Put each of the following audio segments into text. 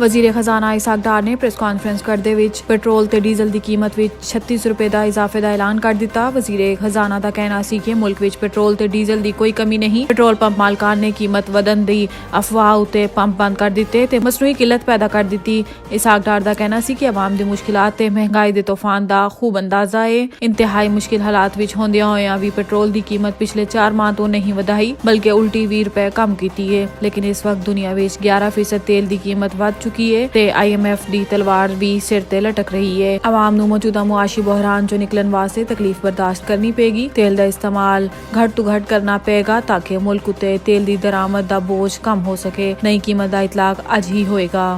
ਵਜ਼ੀਰ ਖਜ਼ਾਨਾ ਇਸਾਕ ਡਾਰ ਨੇ press conference ਕਰਦੇ ਵਿੱਚ ਪੈਟਰੋਲ ਤੇ ਡੀਜ਼ਲ ਦੀ ਕੀਮਤ ਵਿੱਚ 36 ਰੁਪਏ ਦਾ ਇਜ਼ਾਫੇ ਦਾ ਐਲਾਨ ਕਰ ਦਿੱਤਾ। ਵਜ਼ੀਰ ਖਜ਼ਾਨਾ ਦਾ ਕਹਿਣਾ ਸੀ ਕਿ ਮੁਲਕ ਵਿੱਚ ਪੈਟਰੋਲ ਤੇ ਡੀਜ਼ਲ ਦੀ ਕੋਈ ਕਮੀ ਨਹੀਂ। ਪੈਟਰੋਲ ਪੰਪ ਮਾਲਕਾਂ ਨੇ ਕੀਮਤ ਵਧਣ ਦੀ ਅਫਵਾਹ ਉਤੇ ਪੰਪ ਬੰਦ ਕਰ ਦਿੱਤੇ ਤੇ ਮਸਨੂਈ ਕਿੱਲਤ ਪੈਦਾ ਕਰ ਦਿੱਤੀ। ਇਸਾਕ ਡਾਰ ਦਾ ਕਹਿਣਾ ਸੀ ਕਿ ਆਵਾਮ ਦੀ ਮੁਸ਼ਕਿਲਾਤ ਤੇ ਮਹਿੰਗਾਈ ਦੇ ਤੂਫਾਨ ਦਾ ਖੂਬ ਅੰਦਾਜ਼ਾ ਹੈ। ਇੰਤਹਾਈ ਮੁਸ਼ਕਿਲ ਹਾਲਾਤ ਵਿੱਚ ਹੁੰਦਿਆਂ ਹੋਇਆਂ ਵੀ ਪੈਟਰੋਲ ਦੀ ਕੀਮਤ ਪਿਛਲੇ 4 ਮਾਹ ਤੋਂ ਨਹੀਂ ਵਧਾਈ ਬਲਕਿ ਉਲਟੀ 20 ਰੁਪਏ ਕਮ ਕੀਤੀ ਹੈ। ਲੇਕਿਨ ਇਸ ਵਕਤ ਦੁਨੀਆ ਵਿੱਚ 11% ਤੇਲ ਦੀ ਕੀਮਤ ਵੱਧ ਚੁੱਕੀ ਹੈ ਤੇ IMF ਦੀ ਤਲਵਾਰ ਵੀ ਸਿਰ ਤੇ ਲਟਕ ਰਹੀ ਹੈ। ਆਵਾਮ ਨੂੰ ਮੌਜੂਦਾ ਮੁਆਸ਼ੀ ਬੁਹਰਾਨ ਚੋਂ ਨਿਕਲਣ ਵਾਸਤੇ ਤਕਲੀਫ ਬਰਦਾਸ਼ਤ ਕਰਨੀ ਪਏਗੀ। ਤੇਲ ਦਾ ਇਸਤੇਮਾਲ ਘੱਟ ਤੋਂ ਘੱਟ ਕਰਨਾ ਪਏਗਾ ਤਾकि ਮੁਲਕ ਉਤੇ ਤੇਲ ਦੀ ਦਰਾਮਦ ਦਾ ਬੋਝ ਕਮ ਹੋ ਸਕੇ। ਨਈ ਕੀਮਤ ਦਾ ਇਤਲਾਕ ਅੱਜ ਹੀ ਹੋਏਗਾ।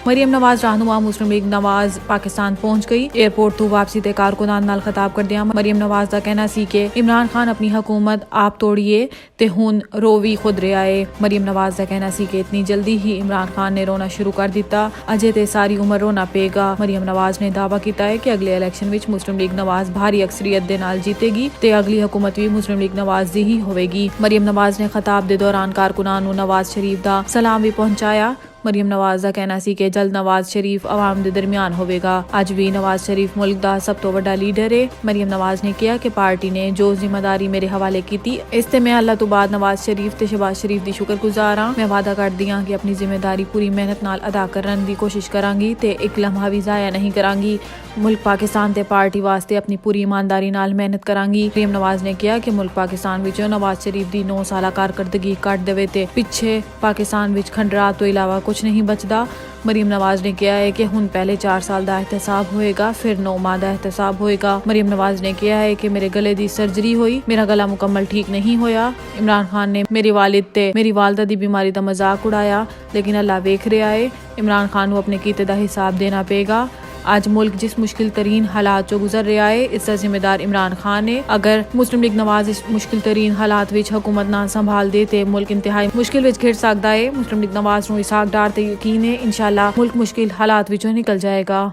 मरियम नवाज रहनुमा मुस्लिम लीग नवाज पाकिस्तान पहुंच गई। एयरपोर्ट ਤੋਂ ਵਾਪਸੀ ਤੇ ਕਾਰਕੁਨਾਨ ਨਾਲ ਖਿਤਾਬ ਕਰਦਿਆਂ ਮਰੀਮ ਨਵਾਜ਼ ਦਾ ਕਹਿਣਾ ਸੀ ਕਿ ਇਮਰਾਨ ਖਾਨ ਆਪਣੀ ਹਕੂਮਤ ਆਪ ਤੋੜੀਏ ਤੇ ਹੁਣ ਰੋ ਵੀ ਖੁਦ ਰਿਹਾ ਏ। ਮਰੀਮ ਨਵਾਜ਼ ਦਾ ਕਹਿਣਾ ਸੀ ਕਿ ਇਤਨੀ ਜਲਦੀ ਹੀ ਇਮਰਾਨ ਖਾਨ ਨੇ ਰੋਣਾ ਸ਼ੁਰੂ ਕਰ ਦਿੱਤਾ, ਅਜੇ ਤੇ ਸਾਰੀ ਉਮਰ ਰੋਣਾ ਪਏਗਾ। ਮਰੀਮ ਨਵਾਜ਼ ਨੇ ਦਾਅਵਾ ਕੀਤਾ ਹੈ ਕਿ ਅਗਲੇ ਇਲੈਕਸ਼ਨ ਵਿੱਚ ਮੁਸਲਿਮ ਲੀਗ ਨਵਾਜ਼ ਭਾਰੀ ਅਕਸਰੀਅਤ ਦੇ ਨਾਲ ਜਿੱਤੇਗੀ ਤੇ ਅਗਲੀ ਹਕੂਮਤ ਵੀ ਮੁਸਲਿਮ ਲੀਗ ਨਵਾਜ਼ ਦੀ ਹੀ ਹੋਵੇਗੀ। ਮਰੀਮ ਨਵਾਜ਼ ਨੇ ਖਿਤਾਬ ਦੇ ਦੌਰਾਨ ਕਾਰਕੁਨਾਨ ਨੂੰ ਨਵਾਜ਼ ਸ਼ਰੀਫ ਦਾ ਸਲਾਮ ਵੀ ਪਹੁੰਚਾਇਆ। ਮਰੀਮ ਨਵਾਜ਼ ਦਾ ਕਹਿਣਾ ਸੀ ਕਿ ਜਲਦ ਨਵਾਜ਼ ਸ਼ਰੀਫ ਆਵਾਮ ਦੇ ਦਰਮਿਆਨ ਹੋਵੇਗਾ। ਅੱਜ ਵੀ ਨਵਾਜ਼ ਸ਼ਰੀਫ ਮੁਲਕ ਦਾ ਸਭ ਤੋਂ ਵੱਡਾ ਲੀਡਰ ਹੈ। ਮਰੀਮ ਨਵਾਜ਼ ਨੇ ਕਿਹਾ ਕਿ ਪਾਰਟੀ ਨੇ ਜੋ ਜ਼ਿੰਮੇਵਾਰੀ ਮੇਰੇ ਹਵਾਲੇ ਕੀਤੀ ਇਸ ਤੇ ਮੈਂ ਅੱਲਾਹ ਤੋਂ ਬਾਅਦ ਨਵਾਜ਼ ਸ਼ਰੀਫ ਤੇ ਸ਼ਹਬਾਜ਼ ਸ਼ਰੀਫ ਦੀ ਸ਼ੁਕਰਗੁਜ਼ਾਰ ਹਾਂ। ਮੈਂ ਵਾਅਦਾ ਕਰਦੀ ਹਾਂ ਕਿ ਆਪਣੀ ਜ਼ਿੰਮੇਵਾਰੀ ਪੂਰੀ ਮਿਹਨਤ ਨਾਲ ਅਦਾ ਕਰਨ ਦੀ ਕੋਸ਼ਿਸ਼ ਕਰਾਂਗੀ ਤੇ ਇੱਕ ਲਮਹਾ ਵੀ ਜ਼ਾਇਆ ਨਹੀਂ ਕਰਾਂਗੀ। ਮੁਲਕ ਪਾਕਿਸਤਾਨ ਤੇ ਪਾਰਟੀ ਵਾਸਤੇ ਆਪਣੀ ਪੂਰੀ ਇਮਾਨਦਾਰੀ ਨਾਲ ਮਿਹਨਤ ਕਰਾਂਗੀ। ਮਰੀਮ ਨਵਾਜ਼ ਨੇ ਕਿਹਾ ਕਿ ਮੁਲਕ ਪਾਕਿਸਤਾਨ ਵਿੱਚ ਨਵਾਜ਼ ਸ਼ਰੀਫ ਦੀ 9 ਸਾਲਾ ਕਾਰਕਰਦਗੀ ਕੱਟ ਦੇਵੇ ਤੇ ਪਿੱਛੇ ਪਾਕਿਸਤਾਨ ਵਿੱਚ ਖੰਡਰਾਤ ਤੋਂ ਇਲਾਵਾ ਕੁਝ नहीं बचता। मरीम नवाज ने कहा है कि हुन पहले 4 साल का एहतसाब होएगा फिर 9 माह का एहतसाब होएगा। मरीम नवाज ने कहा है कि मेरे गले की सर्जरी हुई, मेरा गला मुकम्मल ठीक नहीं होया। इमरान खान ने मेरे वालिद ते मेरी वालदा की बीमारी का मजाक उड़ाया लेकिन अल्लाह वेख रहा है। इमरान खान को अपने कीते का हिसाब देना पेगा। आज मुल्क जिस मुश्किल तरीन हालात चो गुजर रहा है इसका जिम्मेदार इमरान खान है। अगर मुस्लिम लीग नवाज इस मुश्किल तरीन हालात विच हुकूमत ना संभाल दे तो मुल्क इंतहाई मुश्किल विच घिर सकता है। मुस्लिम लीग नवाज नूं इसाक डार ते यकीन है इंशाअल्लाह मुल्क मुश्किल हालात विचों निकल जाएगा।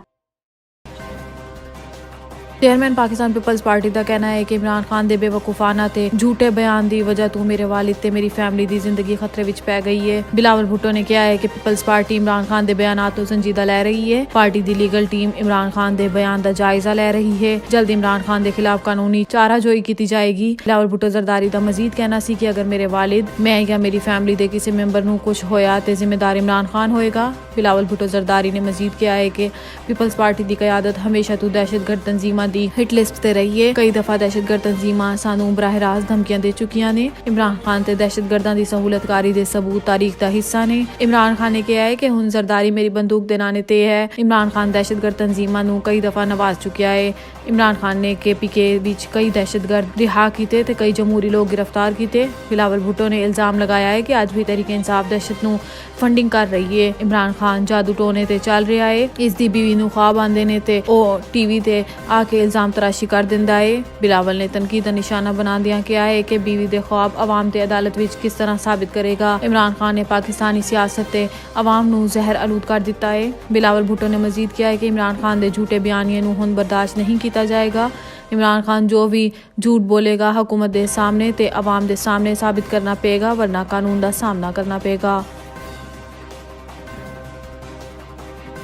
चेयरमैन पाकिस्तान पीपल्स पार्टी का कहना है कि इमरान खान दे बेवकूफाना ते झूठे बयान की वजह तो मेरे वालिद ते मेरी फैमिली की जिंदगी खतरे विच पै गई है। बिलावल भुट्टो ने कहा है कि पीपल्स पार्टी इमरान खान दे बयानात तो संजीदा लै रही है। पार्टी की लीगल टीम इमरान खान दे बयान का जायजा लै रही है। जल्द इमरान खान के खिलाफ कानूनी चाराजोई की जाएगी। बिलावल भुट्टो जरदारी का मजीद कहना सी कि अगर मेरे वालिद मैं या मेरी फैमिली के किसी मैंबर नूं कुछ होया तो जिम्मेदार इमरान खान होएगा। बिलावल भुट्टो जरदारी ने मजीद कहा है कि पीपल्स पार्टी की क्यादत हमेशा तो दहशतगर्द तंजीमां दी हिट लिस्ट ते रही है। कई दफा दहशतगर्द तंजीमां सानू बराह रास्त धमकियां दे चुकियां ने। इमरान खान ते दहशतगर्दां दी सहूलतकारी दे सबूत तारीख दा हिस्सा ने। इमरान खान ने कहा है कि हुण जरदारी मेरी बंदूक दे नाने ते है। इमरान खान दहशतगर्द तंजीमां नू कई दफा नवाज चुकिया है। इमरान खान ने KPK विच कई दहशतगर्द रिहा कीते ते कई जमहूरी लोग गिरफ्तार कीते। बिलावल भुट्टो ने इल्जाम लगाया है कि आज भी तहरीक इंसाफ दहशत नू फंडिंग कर रही है। इमरान खान जादू टोने ते चल रहा है। इस दी बीवी नू ख्वाब आंदे ने ते ओ TV ते आके इल्जाम तराशी कर दिंदा है। बिलावल ने तनकीद दा निशाना बनांदियां कहा है कि बीवी दे ख्वाब अवाम ते अदालत विच किस तरह साबित करेगा। इमरान खान ने पाकिस्तानी सियासत ते अवाम नू जहर आलूद कर दिता है। बिलावल भुट्टो ने मजीद कहा है कि इमरान खान दे झूठे बयानिए नू हुण बर्दाश्त नहीं किया जाएगा। इमरान खान जो भी झूठ बोलेगा हुकूमत दे सामने ते अवाम दे सामने साबित करना पेगा वरना कानून दा सामना करना पेगा।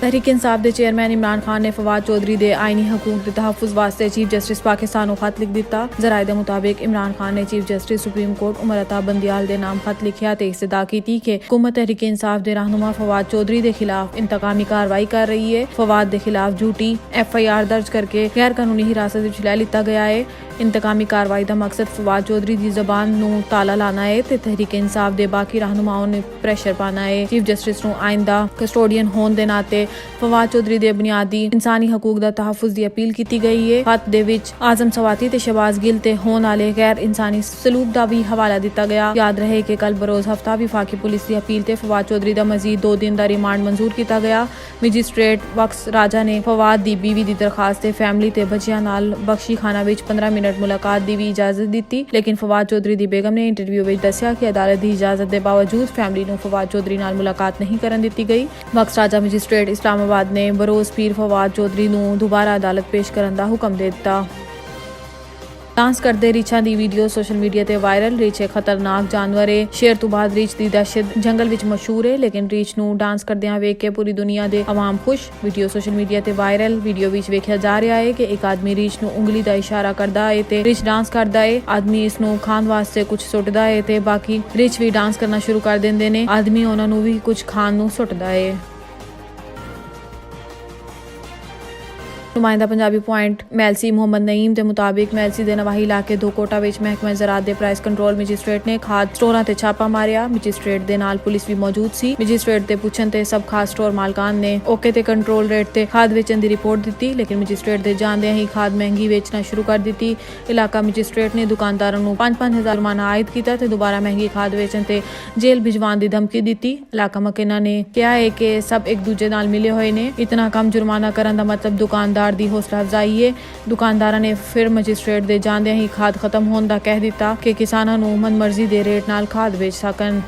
तहरीक इंसाफ के चेयरमैन इमरान खान ने फवाद चौधरी के आईनी हकूक के तहफ़्फ़ुज़ वास्ते चीफ जस्टिस पाकिस्तान को खत लिख दिता। जराए के मुताबिक इमरान खान ने chief justice supreme court Umar Ata Bandial के नाम खत लिखा तो इस्तदा की थी कि हुकूमत तहरीक इंसाफ के रहनुमा फवाद चौधरी के खिलाफ इंतकामी कार्रवाई कर रही है। फवाद के खिलाफ झूठी FIR दर्ज करके गैर कानूनी हिरासत में लै लिता गया है। इंतकामी कार्रवाई का मकसद फवाद चौधरी की जबान नू ताला लाना है तो तहरीक इंसाफ के बाकी रहनुमाओं ने प्रेशर पाना है। चीफ जस्टिस नू आइंदा कस्टोडियन होने के नाते फवाद चौधरी दे बुनियादी इंसानी हकूक दा तहफ़्फ़ुज़ दी अपील की गई है। खत दे विच आजम सवाती ते शहबाज गिल ते होने वाले गैर इंसानी सलूक दा भी हवाला दिता गया। याद रहे कि कल बरोज हफ्ता विफाकी पुलिस की अपील ते फवाद चौधरी दा मजीद 2 दिन दा रिमांड मंजूर किया गया। मजिस्ट्रेट वक्स राजा ने फवाद दी बीवी दी दरखास्त ते फैमिली ते बच्चियां नाल बख्शी खाना विच 15 मिनट मुलाकात दी भी इजाजत दी लेकिन फवाद चौधरी दी बेगम ने इंटरव्यू विच दस्सिया कि अदालत की इजाजत के बावजूद फैमिली नू फवाद चौधरी नाल मुलाकात नहीं करन दिती गई। वक्स राजा मजिस्ट्रेट इस्लामाबाद ने बरोज पीर फवाद चौधरी नू दोबारा अदालत पेश करन दा हुक्म दे दिता। डांस करदे रीछां दी वीडियो सोशल मीडिया ते वायरल। रीछ एक खतरनाक जानवर है। शेर तो बाद रीछ दी दहशत जंगल विच मशहूर है, लेकिन रीछ नू डांस करदियां वेख के पूरी दुनिया दे अवाम खुश। वीडियो सोशल मीडिया ते वायरल। वीडियो विच वेखिया जा रहा है कि एक आदमी रीछ नू उंगली दा इशारा करदा है ते रीछ डांस करदा है। आदमी इस नू खान वास्ते कुछ सुटदा है ते बाकी रीछ भी डांस करना शुरू कर देंदे ने। आदमी उन्हां नू भी कुछ खान नू सुटदा है। नुमाइंदा पंजाबी पॉइंट मैलसी मुहम्मद नईम के मुताबिक मैलसी के नवाही इलाके दो कोटा विच महकमा ज़राअत दे प्राइस कंट्रोल मजिस्ट्रेट ने खाद स्टोरां ते छापा मारिया। मजिस्ट्रेट दे नाल पुलिस भी मौजूद सी। मजिस्ट्रेट दे पुछन ते सब खाद स्टोर मालकान ने ओके ते कंट्रोल रेट ते खाद बेचन दी रिपोर्ट दी, लेकिन मजिस्ट्रेट दे जानदे ही खाद महंगी बेचना शुरू कर दी। इलाका मजिस्ट्रेट ने दुकानदारों नू 5-5 हज़ार जुर्माना आयद किया ते दोबारा महंगी खाद बेचन ते जेल भिजवान दी धमकी दी। इलाका मकीना ने कहा है कि सब एक दूजे नाल मिले हुए ने। इतना कम जुर्माना करन दा मतलब दुकानदार दी हौसला अफजाई है। दुकानदारा ने फिर मजिस्ट्रेट दे जांदे ही खाद खत्म होने दा कह दिता कि किसानां नू मनमर्जी दे रेट नाल खाद बेच सकन।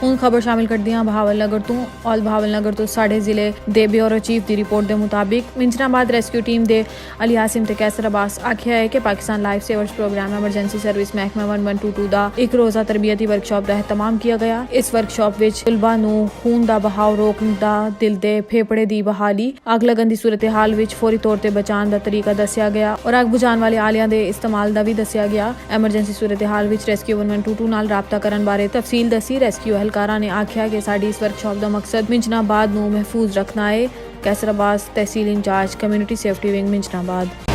ਹੁਣ खबर शामिल करदी हां बहावलनगर तो। ऑल बहावलनगर तो साढ़े जिले दे ब्यूरो चीफ की रिपोर्ट के मुताबिक मिंजराबाद रेस्क्यू टीम दे अली आसिम ते कैसर अब्बास आख्या है कि Pakistan life savers programme emergency service महकमा 1122 दा एक रोज़ा तरबियती वर्कशॉप का एहतमाम किया गया। इस वर्कशॉप विच तुलबा नू खून दा बहाव रोकन दा, दिल दे फेफड़े दी बहाली, अग लगन दी सूरत हाल विच फौरी तौर ते बचान दा तरीका दस्या गया और अग बुझाण वाले आलियां दे इस्तेमाल दा भी दस्या गया। एमरजेंसी सूरत हाल विच रेस्क्यू 1122 नाल राबता करन बारे तफसील दसी। रेस्क्यू एहलकारा ने आख्या कि साडी इस वर्कशॉप का मकसद मिंजनाबाद नू महफूज रखना है। कैसर अब्बास तहसील इंचार्ज कम्यूनिटी सेफ्टी विंग मिंजनाबाद।